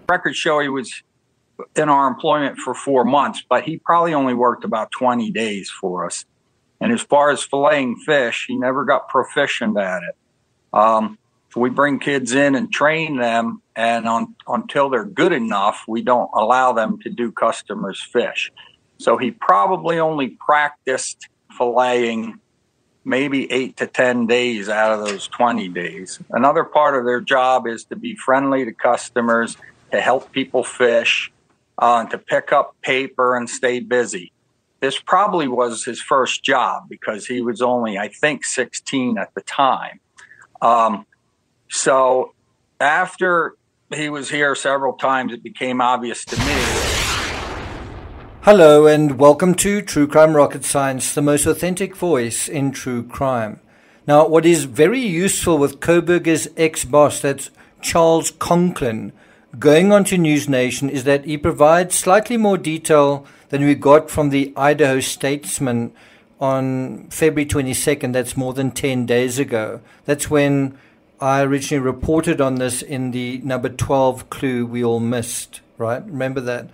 Records show he was in our employment for 4 months, but he probably only worked about 20 days for us. And as far as filleting fish, he never got proficient at it. So we bring kids in and train them, and until they're good enough, we don't allow them to do customers' fish. So he probably only practiced filleting maybe 8 to 10 days out of those 20 days. Another part of their job is to be friendly to customers, to help people fish, to pick up paper and stay busy. This probably was his first job because he was only, I think, 16 at the time. So after he was here several times, it became obvious to me. Hello and welcome to True Crime Rocket Science, the most authentic voice in true crime. Now, what is very useful with Koberger's ex-boss, that's Charles Conklin, going on to News Nation, is that he provides slightly more detail than we got from the Idaho Statesman on February 22nd. That's more than 10 days ago. That's when I originally reported on this in the number 12 clue we all missed, right? Remember that?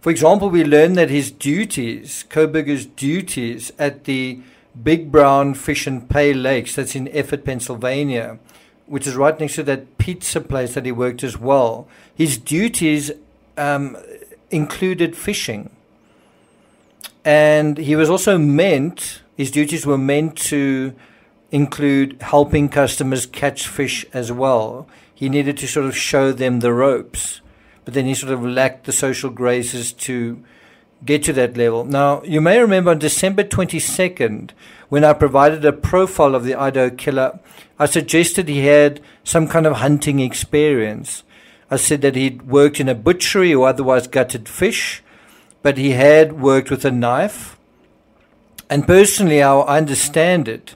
For example, we learned that his duties, Koberger's duties at the Big Brown Fish and Pay Lakes, that's in Effort, Pennsylvania, which is right next to that pizza place that he worked as well. His duties included fishing. And he was also his duties were meant to include helping customers catch fish as well. He needed to sort of show them the ropes, but then he sort of lacked the social graces to get to that level. Now, you may remember on December 22nd, when I provided a profile of the Idaho killer, I suggested he had some kind of hunting experience. I said that he'd worked in a butchery or otherwise gutted fish, but he had worked with a knife. And personally, how I understand it,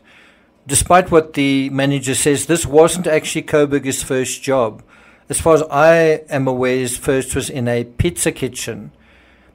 despite what the manager says, this wasn't actually Koberger's first job. As far as I am aware, his first was in a pizza kitchen.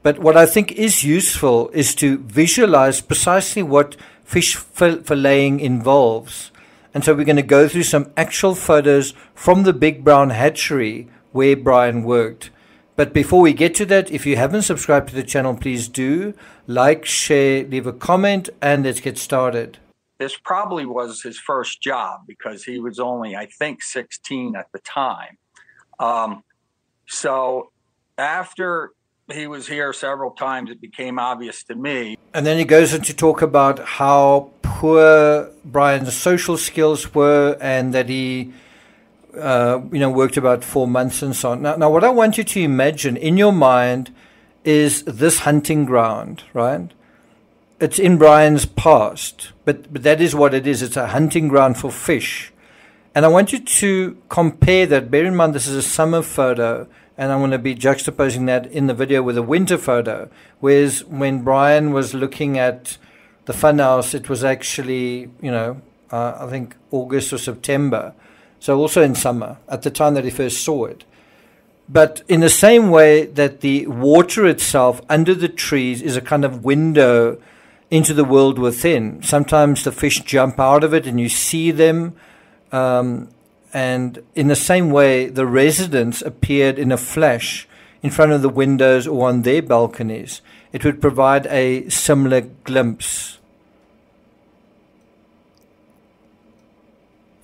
But what I think is useful is to visualize precisely what fish filleting involves. And so we're going to go through some actual photos from the Big Brown hatchery where Brian worked. But before we get to that, if you haven't subscribed to the channel, please do. Like, share, leave a comment, and let's get started. This probably was his first job because he was only, I think, 16 at the time. So after he was here several times, it became obvious to me. And then he goes on to talk about how poor Brian's social skills were and that he, worked about 4 months and so on. Now, what I want you to imagine in your mind is this hunting ground, right? It's in Brian's past, but that is what it is. It's a hunting ground for fish. And I want you to compare that. Bear in mind, this is a summer photo, and I'm going to be juxtaposing that in the video with a winter photo. Whereas when Brian was looking at the funhouse, it was actually, I think August or September. So also in summer, at the time that he first saw it. But in the same way that the water itself under the trees is a kind of window into the world within. Sometimes the fish jump out of it and you see them. And in the same way, the residents appeared in a flash in front of the windows or on their balconies. It would provide a similar glimpse.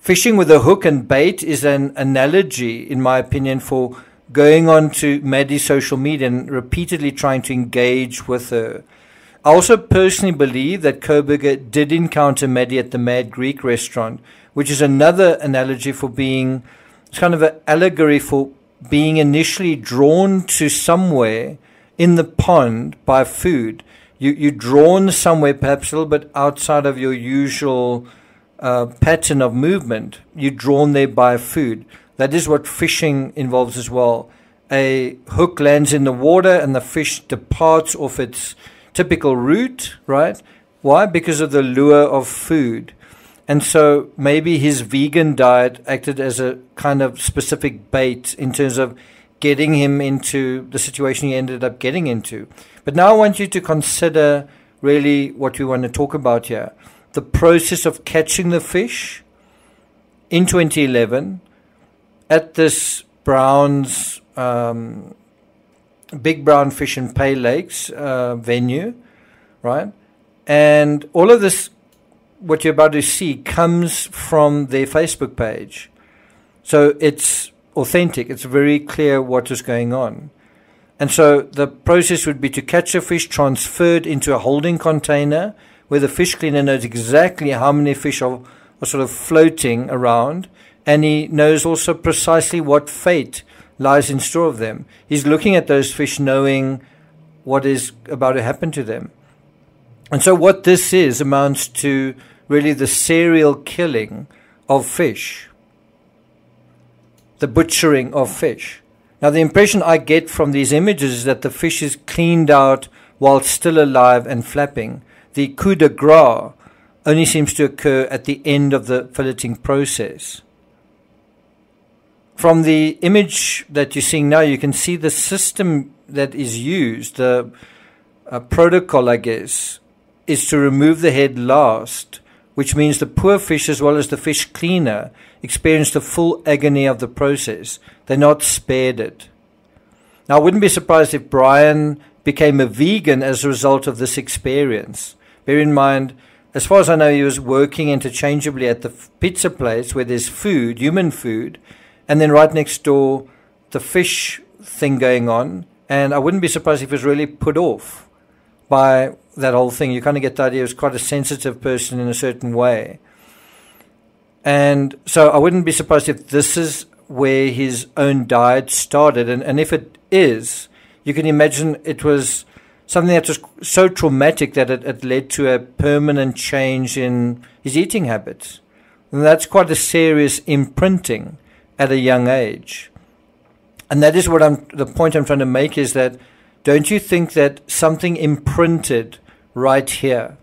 Fishing with a hook and bait is an analogy, in my opinion, for going on to Maddie's social media and repeatedly trying to engage with her. I also personally believe that Koberger did encounter Maddie at the Mad Greek restaurant, which is another analogy for being, it's kind of an allegory for being initially drawn to somewhere in the pond by food. You're drawn somewhere perhaps a little bit outside of your usual pattern of movement. You're drawn there by food. That is what fishing involves as well. A hook lands in the water and the fish departs off its typical route, right? Why? Because of the lure of food. And so maybe his vegan diet acted as a kind of specific bait in terms of getting him into the situation he ended up getting into. But now I want you to consider really what we want to talk about here. The process of catching the fish in 2011 at this Brown's Big Brown Fish and Pay Lakes venue, right? And all of this, what you're about to see, comes from their Facebook page. So it's authentic. It's very clear what is going on. And so the process would be to catch a fish transferred into a holding container where the fish cleaner knows exactly how many fish are sort of floating around, and he knows also precisely what fate lies in store of them. He's looking at those fish knowing what is about to happen to them. And so what this is amounts to really the serial killing of fish, the butchering of fish. Now, the impression I get from these images is that the fish is cleaned out while still alive and flapping. The coup de grace only seems to occur at the end of the filleting process. From the image that you're seeing now, you can see the system that is used, the protocol, I guess, is to remove the head last, which means the poor fish as well as the fish cleaner experience the full agony of the process. They're not spared it. Now, I wouldn't be surprised if Brian became a vegan as a result of this experience. Bear in mind, as far as I know, he was working interchangeably at the pizza place where there's food, human food, and then right next door, the fish thing going on. And I wouldn't be surprised if he was really put off by that whole thing. You kind of get the idea he was quite a sensitive person in a certain way. And so I wouldn't be surprised if this is where his own diet started. And if it is, you can imagine it was something that was so traumatic that it led to a permanent change in his eating habits. And that's quite a serious imprinting at a young age. And that is the point I'm trying to make is that, don't you think that something imprinted right here?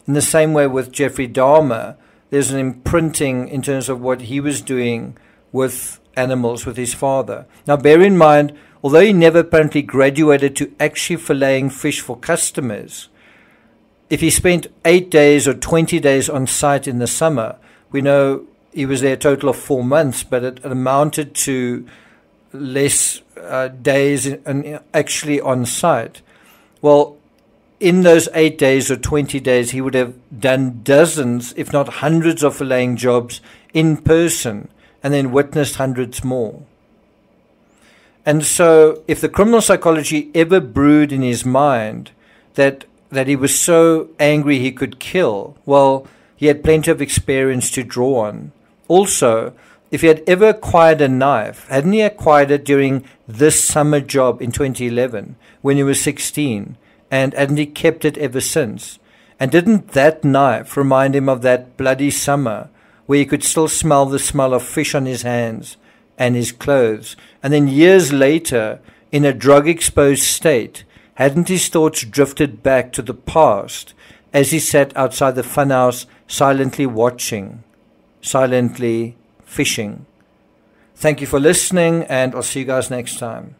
In the same way with Jeffrey Dahmer, there's an imprinting in terms of what he was doing with animals, with his father. Now, bear in mind, although he never apparently graduated to actually filleting fish for customers, if he spent 8 days or 20 days on site in the summer, we know he was there a total of 4 months, but it amounted to less days actually on site. Well, in those 8 days or 20 days, he would have done dozens, if not hundreds of filleting jobs in person and then witnessed hundreds more. And so if the criminal psychology ever brewed in his mind that he was so angry he could kill, well, he had plenty of experience to draw on. Also, if he had ever acquired a knife, hadn't he acquired it during this summer job in 2011 when he was 16? And hadn't he kept it ever since? And didn't that knife remind him of that bloody summer where he could still smell the smell of fish on his hands and his clothes? And then years later, in a drug-exposed state, hadn't his thoughts drifted back to the past as he sat outside the funhouse silently watching, silently fishing? Thank you for listening, and I'll see you guys next time.